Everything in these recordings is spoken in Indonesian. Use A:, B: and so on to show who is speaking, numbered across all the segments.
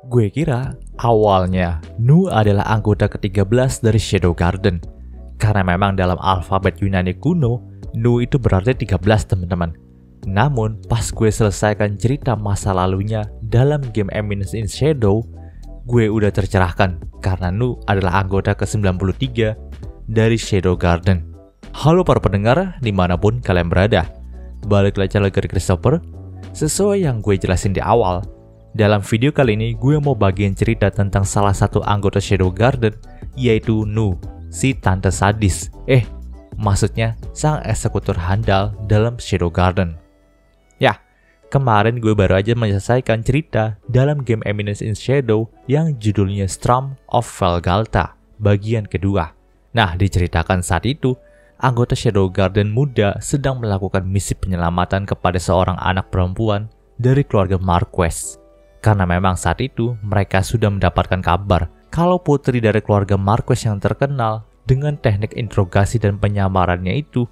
A: Gue kira awalnya Nu adalah anggota ke-13 dari Shadow Garden. Karena memang dalam alfabet Yunani kuno, Nu itu berarti 13 teman-teman. Namun pas gue selesaikan cerita masa lalunya dalam game Eminence in Shadow, gue udah tercerahkan karena Nu adalah anggota ke-93 dari Shadow Garden. Halo para pendengar dimanapun kalian berada. Balik lagi ke Christopher. Sesuai yang gue jelasin di awal, dalam video kali ini gue mau bagian cerita tentang salah satu anggota Shadow Garden, yaitu Nu, si tante sadis. Maksudnya sang eksekutor handal dalam Shadow Garden. Ya, kemarin gue baru aja menyelesaikan cerita dalam game Eminence in Shadow yang judulnya Strum of Velgalta, bagian kedua. Nah, diceritakan saat itu, anggota Shadow Garden muda sedang melakukan misi penyelamatan kepada seorang anak perempuan dari keluarga Marquess. Karena memang saat itu mereka sudah mendapatkan kabar kalau putri dari keluarga Marquess yang terkenal dengan teknik interogasi dan penyamarannya itu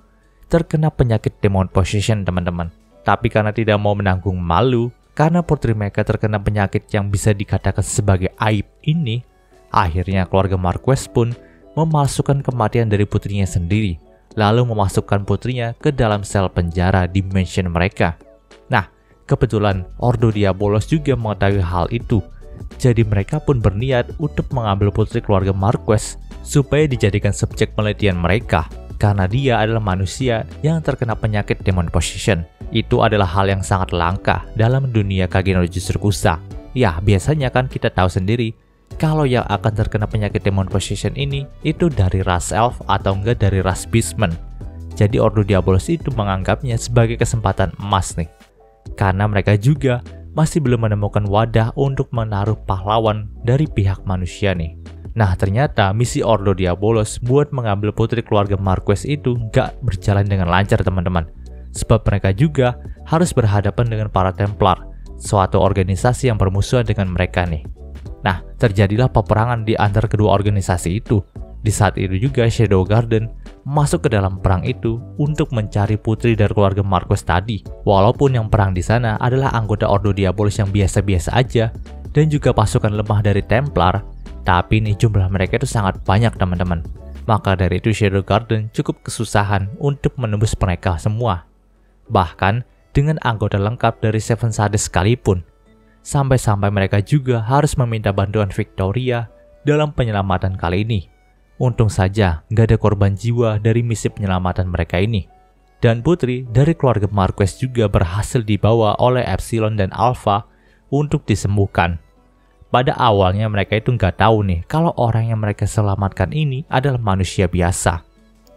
A: terkena penyakit demon possession, teman-teman. Tapi karena tidak mau menanggung malu karena putri mereka terkena penyakit yang bisa dikatakan sebagai aib ini, akhirnya keluarga Marquess pun memasukkan kematian dari putrinya sendiri, lalu memasukkan putrinya ke dalam sel penjara di mansion mereka. Nah, kebetulan Ordo Diabolos juga mengetahui hal itu. Jadi mereka pun berniat untuk mengambil putri keluarga Marquess supaya dijadikan subjek penelitian mereka. Karena dia adalah manusia yang terkena penyakit demon possession. Itu adalah hal yang sangat langka dalam dunia Kage no Jutsukusa. Ya, biasanya kan kita tahu sendiri kalau yang akan terkena penyakit demon possession ini itu dari ras elf atau enggak dari ras beastman. Jadi Ordo Diabolos itu menganggapnya sebagai kesempatan emas nih. Karena mereka juga masih belum menemukan wadah untuk menaruh pahlawan dari pihak manusia nih. Nah, ternyata misi Ordo Diabolos buat mengambil putri keluarga Marquess itu nggak berjalan dengan lancar, teman-teman. Sebab mereka juga harus berhadapan dengan para Templar, suatu organisasi yang bermusuhan dengan mereka nih. Nah, terjadilah peperangan di antara kedua organisasi itu. Di saat itu juga Shadow Garden masuk ke dalam perang itu untuk mencari putri dari keluarga Marquess tadi. Walaupun yang perang di sana adalah anggota Ordo Diabolos yang biasa-biasa aja dan juga pasukan lemah dari Templar, tapi nih jumlah mereka itu sangat banyak, teman-teman. Maka dari itu Shadow Garden cukup kesusahan untuk menembus mereka semua. Bahkan dengan anggota lengkap dari Seven Sades sekalipun. Sampai-sampai mereka juga harus meminta bantuan Victoria dalam penyelamatan kali ini. Untung saja nggak ada korban jiwa dari misi penyelamatan mereka ini. Dan putri dari keluarga Marquess juga berhasil dibawa oleh Epsilon dan Alpha untuk disembuhkan. Pada awalnya mereka itu nggak tahu nih kalau orang yang mereka selamatkan ini adalah manusia biasa.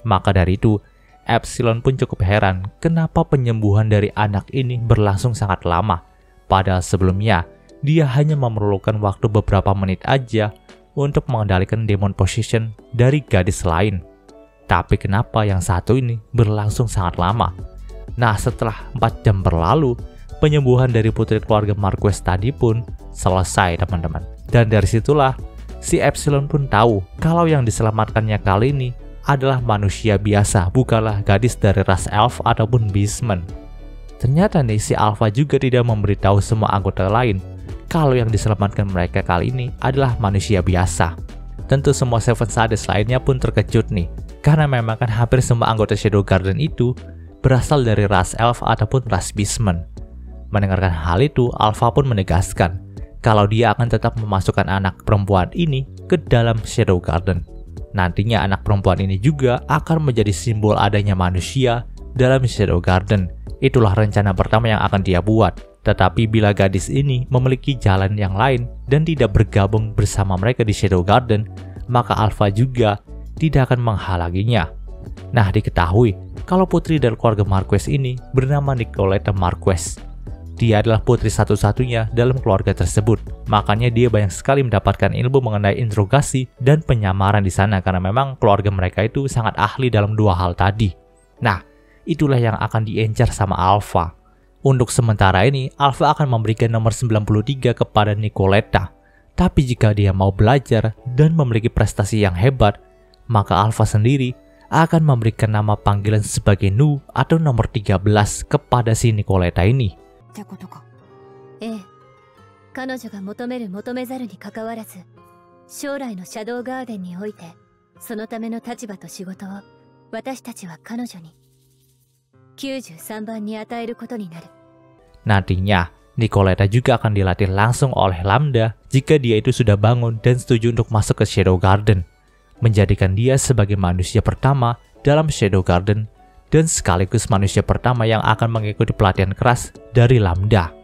A: Maka dari itu, Epsilon pun cukup heran kenapa penyembuhan dari anak ini berlangsung sangat lama. Padahal sebelumnya, dia hanya memerlukan waktu beberapa menit aja untuk mengendalikan demon possession dari gadis lain. Tapi kenapa yang satu ini berlangsung sangat lama? Nah, setelah 4 jam berlalu, penyembuhan dari putri keluarga Marquess tadi pun selesai, teman-teman. Dan dari situlah, si Epsilon pun tahu kalau yang diselamatkannya kali ini adalah manusia biasa, bukanlah gadis dari ras elf ataupun beastman. Ternyata nih si Alpha juga tidak memberitahu semua anggota lain kalau yang diselamatkan mereka kali ini adalah manusia biasa. Tentu semua Seven Sades lainnya pun terkejut nih, karena memang kan hampir semua anggota Shadow Garden itu berasal dari ras elf ataupun ras beastman. Mendengarkan hal itu, Alpha pun menegaskan kalau dia akan tetap memasukkan anak perempuan ini ke dalam Shadow Garden. Nantinya anak perempuan ini juga akan menjadi simbol adanya manusia dalam Shadow Garden. Itulah rencana pertama yang akan dia buat. Tetapi bila gadis ini memiliki jalan yang lain dan tidak bergabung bersama mereka di Shadow Garden, maka Alpha juga tidak akan menghalanginya. Nah, diketahui kalau putri dari keluarga Marquess ini bernama Nicoletta Marquess. Dia adalah putri satu-satunya dalam keluarga tersebut. Makanya dia banyak sekali mendapatkan ilmu mengenai interogasi dan penyamaran di sana karena memang keluarga mereka itu sangat ahli dalam dua hal tadi. Nah, itulah yang akan diencar sama Alpha. Untuk sementara ini, Alpha akan memberikan nomor 93 kepada Nicoletta. Tapi jika dia mau belajar dan memiliki prestasi yang hebat, maka Alpha sendiri akan memberikan nama panggilan sebagai Nu atau nomor 13 kepada si Nicoletta ini.
B: 彼女が求める求めざるにかかわらず、将来のシャドウガーデンにおいてそのための立場と仕事を私たちは彼女に93番に与えることになる。
A: Nantinya, Nicoletta juga akan dilatih langsung oleh Lambda jika dia itu sudah bangun dan setuju untuk masuk ke Shadow Garden, menjadikan dia sebagai manusia pertama dalam Shadow Garden dan sekaligus manusia pertama yang akan mengikuti pelatihan keras dari Lambda.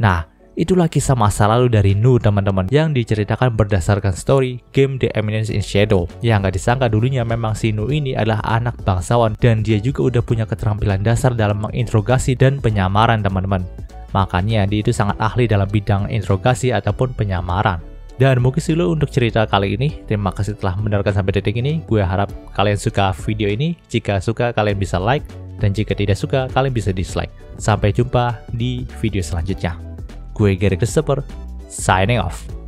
A: Nah, itulah kisah masa lalu dari Nu teman-teman yang diceritakan berdasarkan story game The Eminence in Shadow. Yang gak disangka dulunya memang si Nu ini adalah anak bangsawan dan dia juga udah punya keterampilan dasar dalam menginterogasi dan penyamaran teman-teman. Makanya dia itu sangat ahli dalam bidang interogasi ataupun penyamaran. Dan mungkin sih untuk cerita kali ini. Terima kasih telah mendengarkan sampai detik ini. Gue harap kalian suka video ini. Jika suka kalian bisa like, dan jika tidak suka kalian bisa dislike. Sampai jumpa di video selanjutnya. Gue Garrick the Super, signing off.